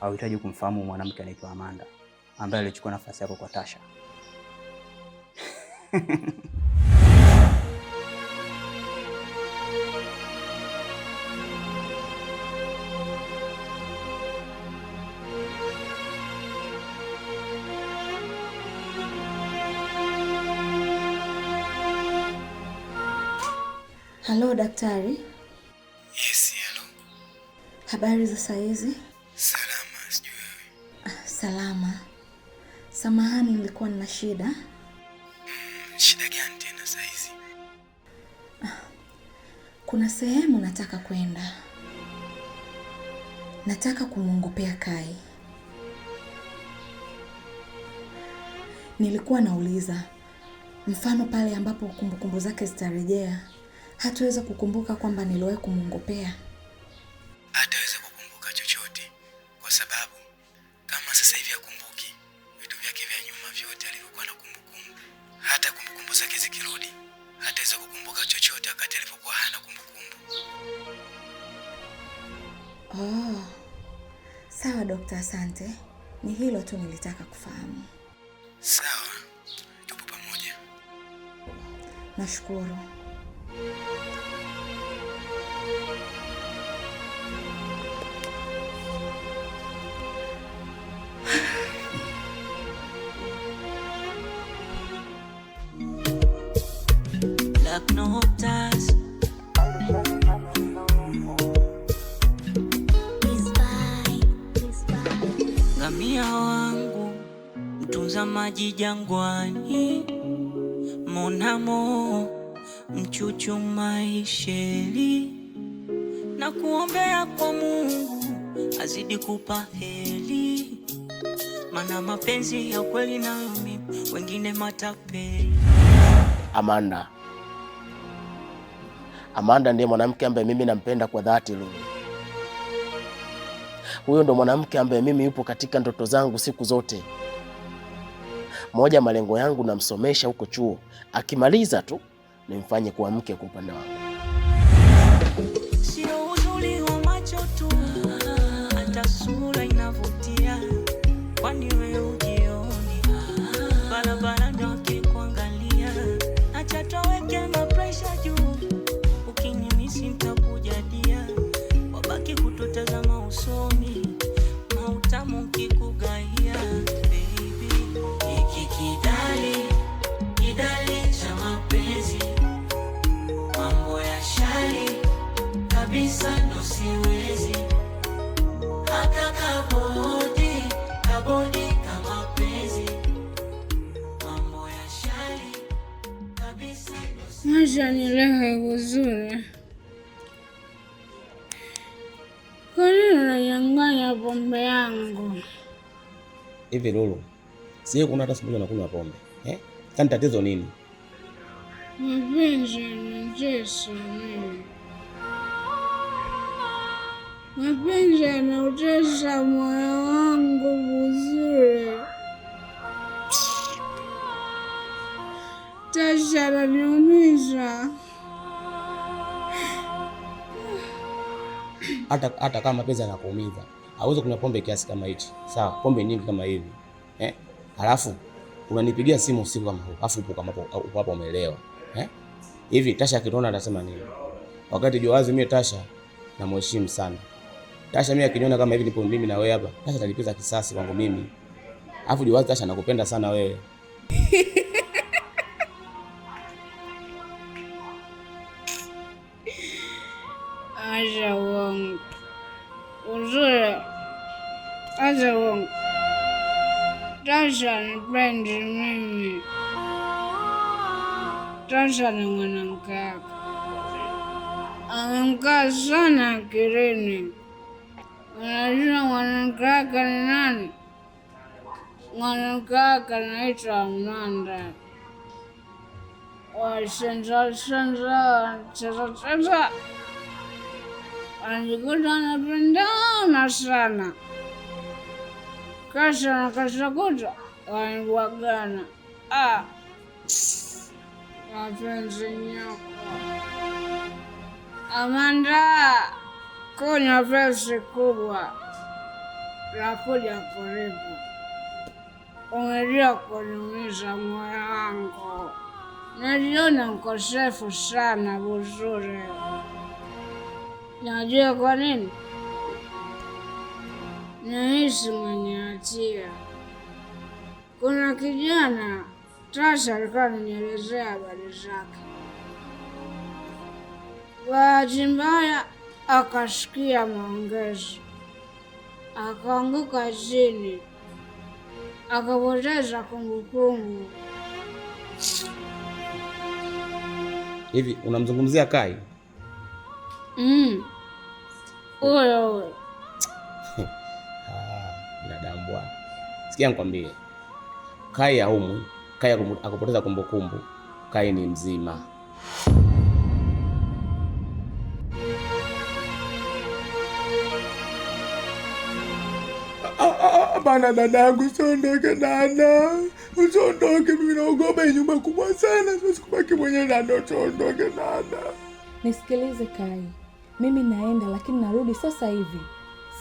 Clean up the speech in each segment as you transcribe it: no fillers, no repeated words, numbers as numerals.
hauhitaji kumfahamu mwanamke anaitwa Amanda ambaye alichukua nafasi yako kwa Tasha. Halo daktari. Yes, hello. Habari za saa hizi? Salama, sijui wewe. Salama. Samahani, nilikuwa nina shida. Shida gani tena saa hizi? Kuna sehemu nataka kwenda. Nataka kumwongopea Kai. Nilikuwa nauliza, mfano pale ambapo kumbukumbu zake zitarejea, hatuweza kukumbuka kwamba niliwahi kumwongopea? Hataweza kukumbuka chochote kwa sababu kama sasa hivi hakumbuki vitu vyake vya nyuma vyote alivyokuwa na kumbukumbu. Hata kumbukumbu zake zikirudi, hataweza kukumbuka chochote wakati alipokuwa hana kumbukumbu. Oh. Sawa dokta, asante. Ni hilo tu nilitaka kufahamu. Sawa. Tupo pamoja. Nashukuru. Black notas. Ngamia wangu mtunza maji jangwani, monamo mchuchu maisheli, na kuombea kwa Mungu azidi kupa heri, mana mapenzi ya kweli na mimi wengine matapeli. Amanda ndiye mwanamke ambaye mimi nampenda kwa dhati Lulu. Huyo ndo mwanamke ambaye mimi yupo katika ndoto zangu siku zote. Moja malengo yangu namsomesha huko chuo. Akimaliza tu nimfanye kuwa mke kwa upande wangu. Sio uzuri wa macho tu, hata sura inavutia. Kwani wewe ujioni barabara ndio akikuangalia, acha tuweke na pressure juu, ukinimisi nitakujadia, wabaki kututazama usoni, mautamu kikugaia. Baby, iki kidali cha mapenzi, mambo ya shari kabisa ndo siwezi, hata kabodi kama penzi, mambo ya shari kabisa ndo siwezi. Maisha ni raha vizuri. Kwa nini unanyang'anya pombe yangu? Hivi Lulu, sije kuna hata siku moja nakunywa pombe. Sasa tatizo nini? Mapenzi yanatesa mimi. Mapenzi yanautesa moyo wangu vizuri. Tasha ananiumiza. Hata kama mapenzi yanakuumiza, hauwezi kunywa pombe kiasi kama hichi. Sawa, pombe nyingi kama hivi. Halafu unanipigia simu usiku kama huu, afu upo hapo umeelewa. Hivi Tasha akiona atasema nini? Wakati Joazi mimi Tasha namheshimu sana. Tasha mimi akiniona kama hivi nipo mimi na wewe hapa, Tasha atalipiza kisasi kwangu mimi. Afu Joazi Tasha nakupenda sana wewe. Acha uongo. Uzuri. Acha uongo. Tasha nipendi mimi. Tasha ni mwanamke wako. Amemkaa sana akilini. Unajua mwanamke wake ni nani? Mwanamke wake anaitwa Amanda. Washenza, cheza. Anajikuta anapendana sana. Kasha kuta wanibwagana. Mapenzi nyoko. Amanda, kunywa pesi kubwa. nakuja kulipa. Umejua kuniumiza moyo wangu. Najiona mkosefu sana Busure. Najua kwa nini? Nahisi mwenye hatia. Kuna kijana Tasha alikuwa ananielezea habari zake. Bahati mbaya akasikia maongezi, akaanguka chini, akapoteza kumbukumbu. Hivi unamzungumzia Kai? Huyo. Binadamu bwana. Sikia nikwambie. Kai haumwi, Kai akapoteza kumbukumbu. Kai ni mzima. Bana dadangu, usiondoke dada. Usiondoke, mimi naogopa nyumba kubwa sana. Siwezi kubaki mwenyewe dada, usiondoke dada. Nisikilize Kai. Mimi naenda lakini narudi sasa hivi.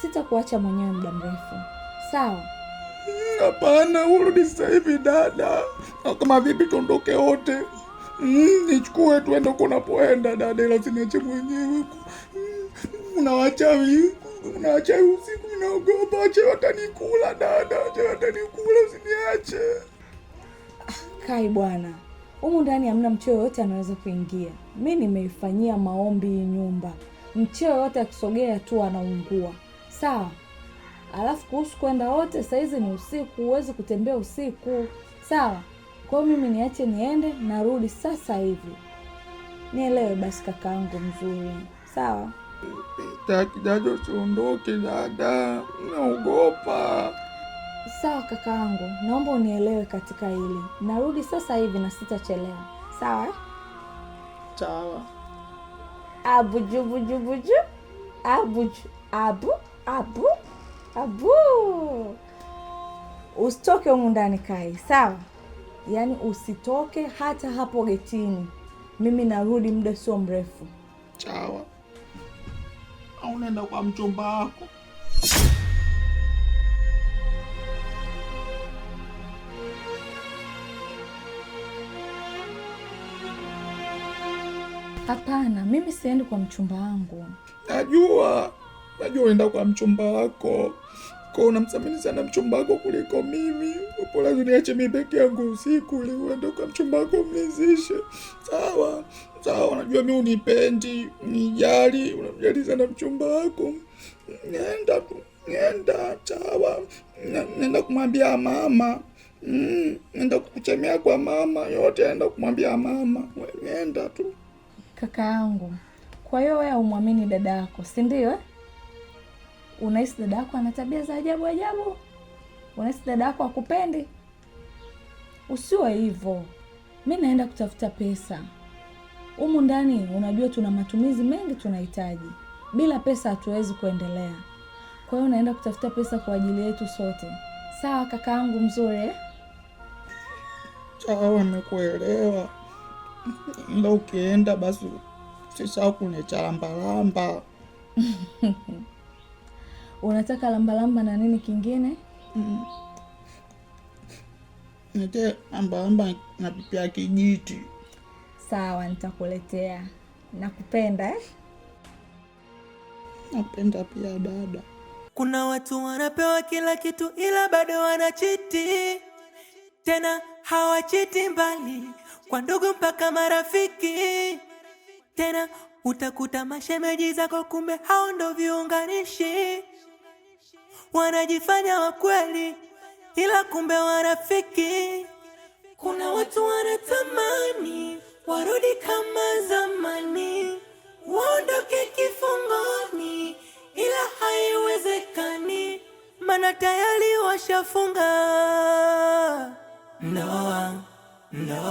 Sitakuacha mwenyewe muda mrefu. Sawa? Hapana, urudi sasa hivi dada. Kama vipi tuondoke wote. Nichukue tuende unapoenda dada, ila usiniache mwenyewe. Unawachawi usiku, naogopa. Wachawi watanikula dada, wachawi watanikula, usiniache. Kai bwana, humu ndani hamna mcheo yote anaweza kuingia. Mimi nimeifanyia maombi nyumba. Mcheo yote akisogea tu anaungua. Sawa? Alafu kuhusu kwenda wote, saizi ni usiku, huwezi kutembea usiku. Sawa? Kwa hiyo mimi niache niende, narudi sasa hivi. Nielewe basi kakaangu mzuri. Sawa? Dada, usiondoke dada. Naogopa. Sawa kakaangu, naomba unielewe katika hili. Narudi sasa hivi na sitachelewa. Sawa? Sawa. Abuju buju buju. Abu. Usitoke humu ndani Kai, sawa? Yaani usitoke hata hapo getini. Mimi narudi muda sio mrefu. Sawa. Au unaenda kwa mchumba wako? Hapana, mimi siendi kwa mchumba wangu. Najua unaenda kwa mchumba wako. Kwa unamthamini sana mchumba wako kuliko mimi. Upo lazima niache mimi peke yangu usiku ili uende kwa mchumba wako mlizishe. Sawa. Unajua mimi unipendi, unijali, unamjali sana mchumba wako. Nenda. Sawa. Nenda kumwambia mama. Nenda kukuchemea kwa mama. Yote nenda kumwambia mama. Nenda tu. Kaka yangu, kwa hiyo wewe umwamini dada yako, si ndio? Unahisi dada yako ana tabia za ajabu? Unahisi dada yako akupendi? Usiwe hivyo. Mimi naenda kutafuta pesa. Humu ndani unajua tuna matumizi mengi tunahitaji. Bila pesa hatuwezi kuendelea. Kwa hiyo naenda kutafuta pesa kwa ajili yetu sote. Sawa kaka yangu mzuri? Sawa, nimekuelewa. Ndio ukienda basi usisahau kuniletea lambalamba. Unataka lambalamba na nini kingine? Nite lambalamba na pipi ya kijiti. Sawa, nitakuletea. Nakupenda Napenda pia dada. Kuna watu wanapewa kila kitu ila bado wanachiti. Tena hawachiti mbali, kwa ndugu mpaka marafiki. Tena utakuta mashemeji zako kumbe hao ndo viunganishi. Wanajifanya wa kweli ila kumbe warafiki. Kuna watu wanatamani warudi kama zamani, waondoke kifungoni ila haiwezekani, maana tayari washafunga ndoa.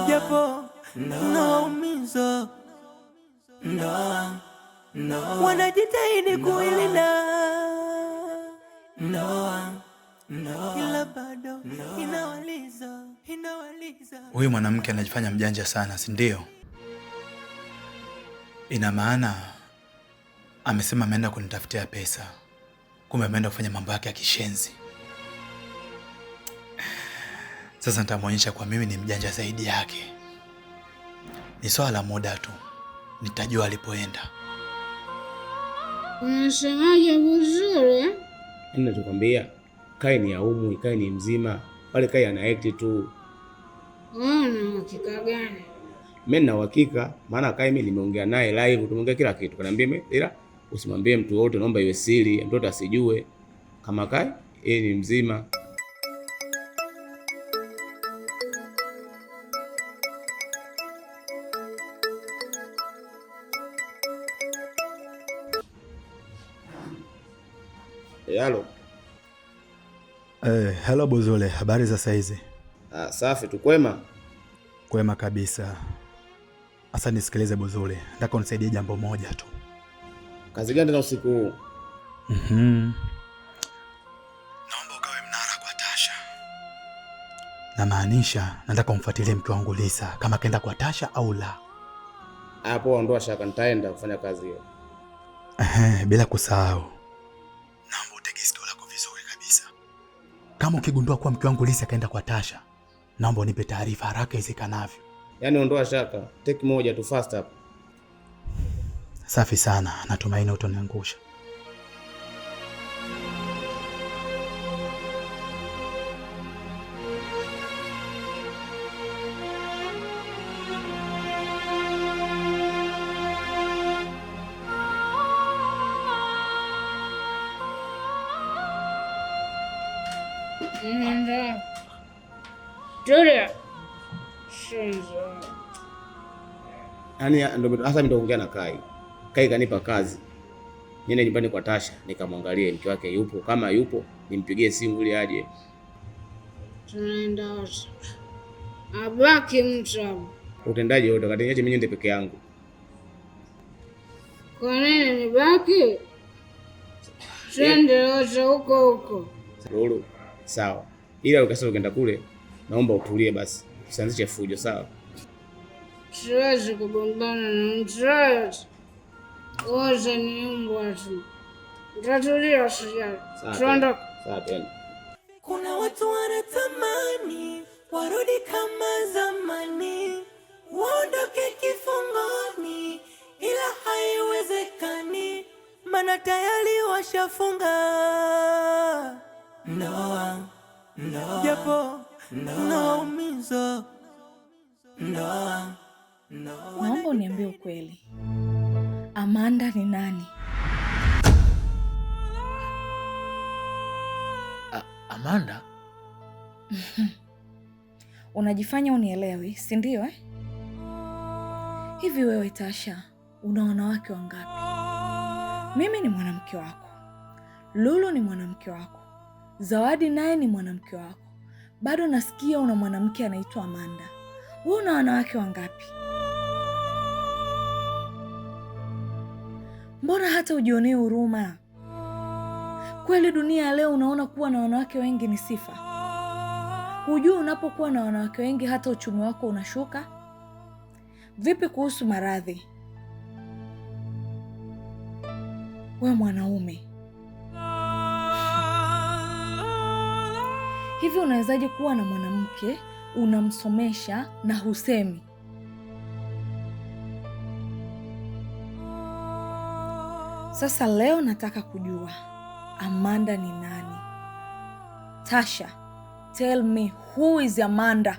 Japo naumiza ndoa, wanajitahidi kuilinda ndoa, ila bado inawaliza. Huyu mwanamke anajifanya mjanja sana, si ndio? Ina maana amesema ameenda kunitafutia pesa. kumbe ameenda kufanya mambo yake ya kishenzi. Sasa nitamwonyesha kwa mimi ni mjanja zaidi yake. Ni swala la muda tu, nitajua alipoenda. Unasemaje Buzuri? Ninachokwambia, Kai ni aumwi, Kai ni mzima. Wale Kai ana act tu. Una hakika gani? Mimi nina uhakika, maana Kai mimi nimeongea naye live, tumeongea kila kitu. Kaniambia mimi ila usimwambie mtu wote, naomba iwe siri, mtoto asijue kama Kai yeye ni mzima. Halo. Hello Buzule, habari za saizi? Safi tu, kwema? Kwema kabisa. Asa nisikilize Buzule, nataka unisaidie jambo moja tu. Kazi gani tena usiku huu? Naomba ukawe mnara kwa Tasha. Namaanisha nataka umfuatilie mke wangu Lisa kama kaenda kwa Tasha au la. Hapo ondoa shaka, nitaenda kufanya kazi hiyo. Bila kusahau, naomba utege sikio lako vizuri kabisa. Kama ukigundua kuwa mke wangu Lisa kaenda kwa Tasha, naomba unipe taarifa haraka iwezekanavyo. Yaani ondoa shaka, take moja tu fast up. Safi sana, natumaini utaniangusha. Nenda. Julia. Shenzo. Yaani ndio hasa nitaongea na Kai. Kai kanipa kazi. Niende nyumbani kwa Tasha nikamwangalie mke wake yupo. Kama yupo, nimpigie simu ili aje. Tunaenda wote. Abaki mtu. Utendaje wote kati mimi niende peke yangu. Kwa nini nibaki? Twende wote huko. Lulu, sawa. Ila ukasema ukienda kule, naomba utulie basi. Usianzishe fujo, sawa? Siwezi kugombana na mtu yoyote. Wote ni mbwa tu. Utatulia usijali. Tuondoke. Sawa, twende. Kuna watu wanatamani warudi kama zamani, waondoke kifungoni, ila haiwezekani, maana tayari washafunga ndoa. Japo naumiza ndoa. Naomba uniambie ukweli, Amanda ni nani? Amanda? Unajifanya unielewi, si ndio eh? Hivi wewe Tasha, una wanawake wangapi? Mimi ni mwanamke wako, Lulu ni mwanamke wako, Zawadi naye ni mwanamke wako. Bado nasikia una mwanamke anaitwa Amanda. Wewe una wanawake wangapi? Mbona hata ujionee huruma? Kweli dunia ya leo unaona kuwa na wanawake wengi ni sifa? Hujui unapokuwa na wanawake wengi hata uchumi wako unashuka? Vipi kuhusu maradhi? Wewe mwanaume, hivi unawezaje kuwa na mwanamke unamsomesha na husemi? Sasa leo nataka kujua Amanda ni nani? Tasha, tell me who is Amanda?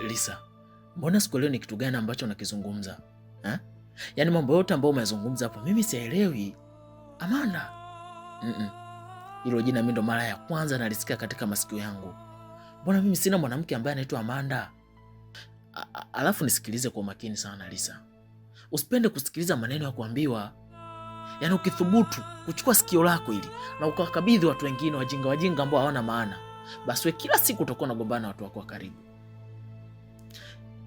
Lisa, mbona sikuelewi ni kitu gani ambacho unakizungumza? Yaani mambo yote ambayo umezungumza hapo mimi sielewi. Amanda? Hilo jina mimi ndo mara ya kwanza nalisikia katika masikio yangu. Mbona mimi sina mwanamke ambaye anaitwa Amanda? Alafu nisikilize kwa makini sana Lisa. Usipende kusikiliza maneno ya kuambiwa. Yaani ukithubutu kuchukua sikio lako hili na ukawakabidhi watu wengine wajinga ambao hawana maana, basi wewe kila siku utakuwa unagombana na watu wako wa karibu.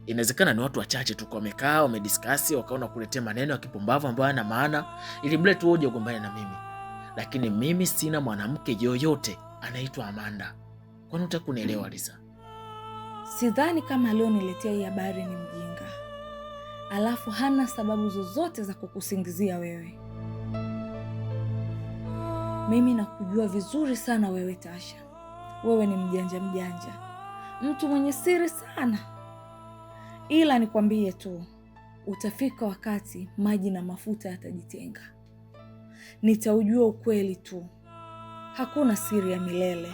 Inawezekana ni watu wachache tu wamekaa, wamediskasi, wakaona kuletea maneno ya kipumbavu ambayo hayana maana ili mle tu uje ugombane na mimi. Lakini mimi sina mwanamke yoyote anaitwa Amanda. Kwani unataka kunielewa Lisa? Sidhani kama alioniletea hii habari ni mjinga. alafu hana sababu zozote za kukusingizia wewe. Mimi nakujua vizuri sana wewe Tasha. Wewe ni mjanja, mtu mwenye siri sana. Ila nikwambie tu, utafika wakati maji na mafuta yatajitenga. Nitaujua ukweli tu. Hakuna siri ya milele.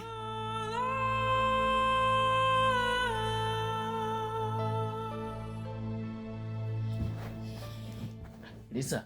Lisa?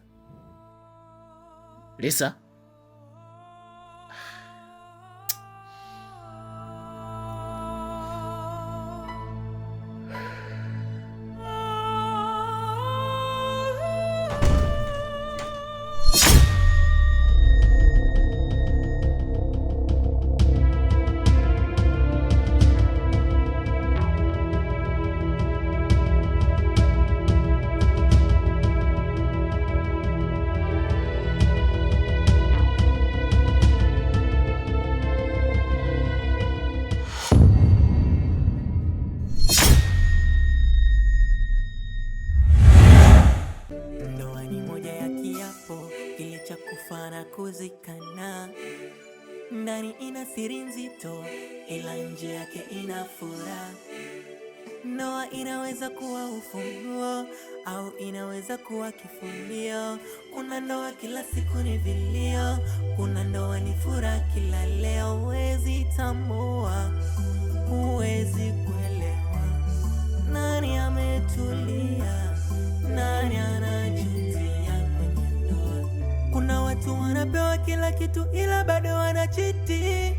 kuzikana. Ndani ina siri nzito, ila nje yake ina furaha. Ndoa inaweza kuwa ufunguo au inaweza kuwa kifulio. Kuna ndoa kila siku ni vilio, kuna ndoa ni furaha kila leo. Huwezi tambua, huwezi kuelewa nani ametulia, nani anajutia kwenye ndoa. Kuna watu wanapewa kila kitu ila bado wanachiti,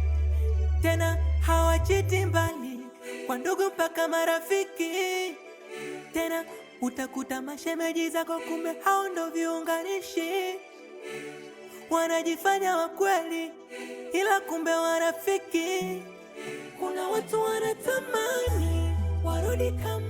tena hawachiti mbali, kwa ndugu mpaka marafiki. Tena utakuta mashemeji zako kumbe hao ndo viunganishi, wanajifanya wakweli ila kumbe warafiki. Kuna watu wanatamani warudi kama